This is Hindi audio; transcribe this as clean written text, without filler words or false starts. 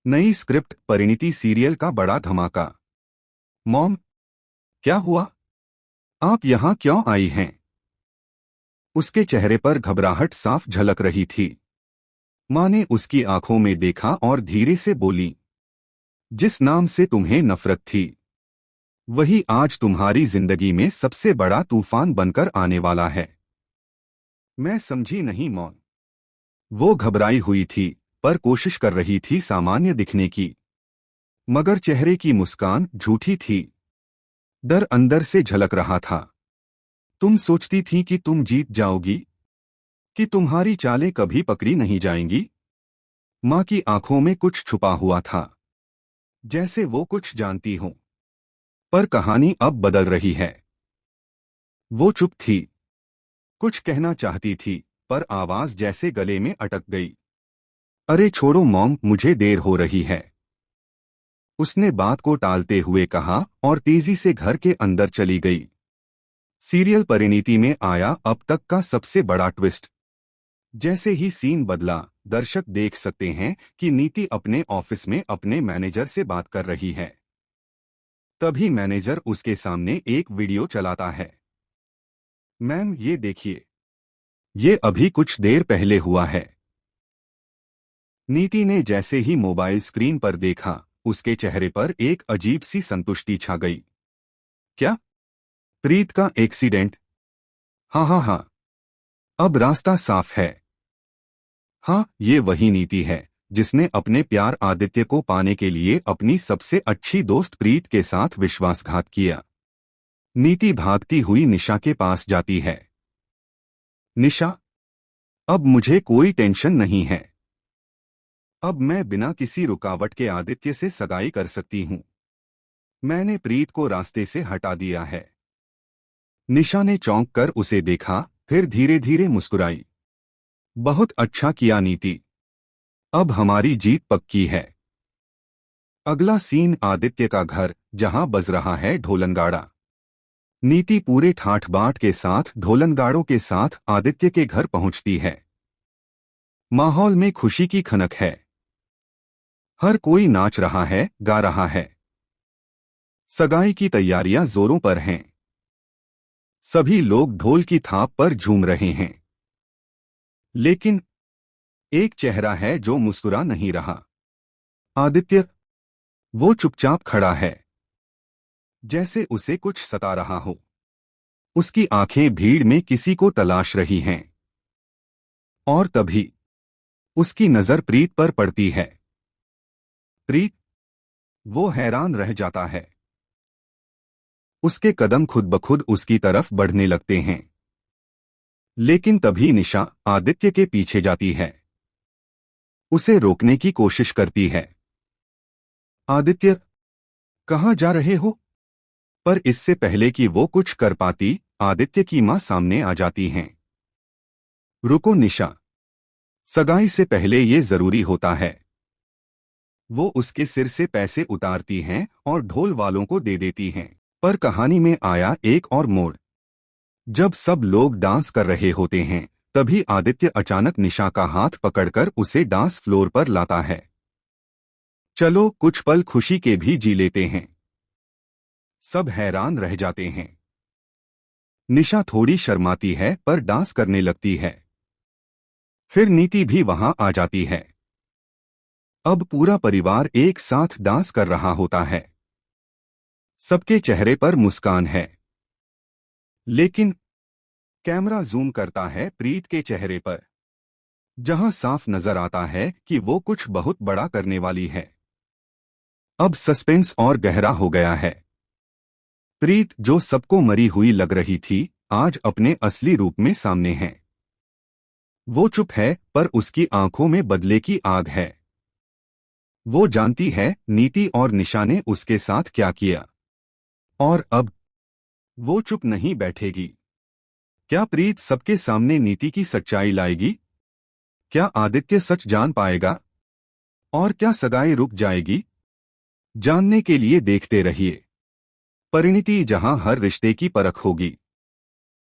नई स्क्रिप्ट परिणीति सीरियल का बड़ा धमाका। मॉम, क्या हुआ? आप यहाँ क्यों आई हैं? उसके चेहरे पर घबराहट साफ झलक रही थी। माँ ने उसकी आंखों में देखा और धीरे से बोली, जिस नाम से तुम्हें नफरत थी वही आज तुम्हारी जिंदगी में सबसे बड़ा तूफान बनकर आने वाला है। मैं समझी नहीं मॉम। वो घबराई हुई थी पर कोशिश कर रही थी सामान्य दिखने की, मगर चेहरे की मुस्कान झूठी थी। डर अंदर से झलक रहा था। तुम सोचती थी कि तुम जीत जाओगी, कि तुम्हारी चालें कभी पकड़ी नहीं जाएंगी। माँ की आंखों में कुछ छुपा हुआ था, जैसे वो कुछ जानती हो। पर कहानी अब बदल रही है। वो चुप थी, कुछ कहना चाहती थी पर आवाज जैसे गले में अटक गई। अरे छोड़ो मॉम, मुझे देर हो रही है, उसने बात को टालते हुए कहा और तेजी से घर के अंदर चली गई। सीरियल परिणीति में आया अब तक का सबसे बड़ा ट्विस्ट। जैसे ही सीन बदला, दर्शक देख सकते हैं कि नीति अपने ऑफिस में अपने मैनेजर से बात कर रही है। तभी मैनेजर उसके सामने एक वीडियो चलाता है। मैम ये देखिए, ये अभी कुछ देर पहले हुआ है। नीति ने जैसे ही मोबाइल स्क्रीन पर देखा, उसके चेहरे पर एक अजीब सी संतुष्टि छा गई। क्या? प्रीत का एक्सीडेंट? हाँ हाँ हाँ, अब रास्ता साफ है। हाँ, ये वही नीति है जिसने अपने प्यार आदित्य को पाने के लिए अपनी सबसे अच्छी दोस्त प्रीत के साथ विश्वासघात किया। नीति भागती हुई निशा के पास जाती है। निशा, अब मुझे कोई टेंशन नहीं है। अब मैं बिना किसी रुकावट के आदित्य से सगाई कर सकती हूँ। मैंने प्रीत को रास्ते से हटा दिया है। निशा ने चौंक कर उसे देखा, फिर धीरे धीरे मुस्कुराई। बहुत अच्छा किया नीति, अब हमारी जीत पक्की है। अगला सीन आदित्य का घर, जहां बज रहा है ढोलनगाड़ा। नीति पूरे ठाठ बाट के साथ ढोलनगाड़ों के साथ आदित्य के घर पहुंचती है। माहौल में खुशी की खनक है। हर कोई नाच रहा है, गा रहा है। सगाई की तैयारियां जोरों पर हैं। सभी लोग ढोल की थाप पर झूम रहे हैं। लेकिन एक चेहरा है जो मुस्कुरा नहीं रहा। आदित्य। वो चुपचाप खड़ा है, जैसे उसे कुछ सता रहा हो। उसकी आंखें भीड़ में किसी को तलाश रही हैं। और तभी उसकी नजर प्रीत पर पड़ती है। प्रीत। वो हैरान रह जाता है। उसके कदम खुद ब खुद उसकी तरफ बढ़ने लगते हैं। लेकिन तभी निशा आदित्य के पीछे जाती है। उसे रोकने की कोशिश करती है। आदित्य, कहाँ जा रहे हो? पर इससे पहले कि वो कुछ कर पाती, आदित्य की मां सामने आ जाती हैं। रुको निशा, सगाई से पहले ये जरूरी होता है। वो उसके सिर से पैसे उतारती हैं और ढोल वालों को दे देती हैं। पर कहानी में आया एक और मोड़। जब सब लोग डांस कर रहे होते हैं, तभी आदित्य अचानक निशा का हाथ पकड़कर उसे डांस फ्लोर पर लाता है। चलो कुछ पल खुशी के भी जी लेते हैं। सब हैरान रह जाते हैं। निशा थोड़ी शर्माती है पर डांस करने लगती है। फिर नीति भी वहां आ जाती है। अब पूरा परिवार एक साथ डांस कर रहा होता है। सबके चेहरे पर मुस्कान है। लेकिन कैमरा जूम करता है प्रीत के चेहरे पर, जहां साफ नजर आता है कि वो कुछ बहुत बड़ा करने वाली है। अब सस्पेंस और गहरा हो गया है। प्रीत, जो सबको मरी हुई लग रही थी, आज अपने असली रूप में सामने है। वो चुप है पर उसकी आंखों में बदले की आग है। वो जानती है नीति और निशा ने उसके साथ क्या किया। और अब वो चुप नहीं बैठेगी। क्या प्रीत सबके सामने नीति की सच्चाई लाएगी? क्या आदित्य सच जान पाएगा? और क्या सगाई रुक जाएगी? जानने के लिए देखते रहिए परिणीति, जहां हर रिश्ते की परख होगी।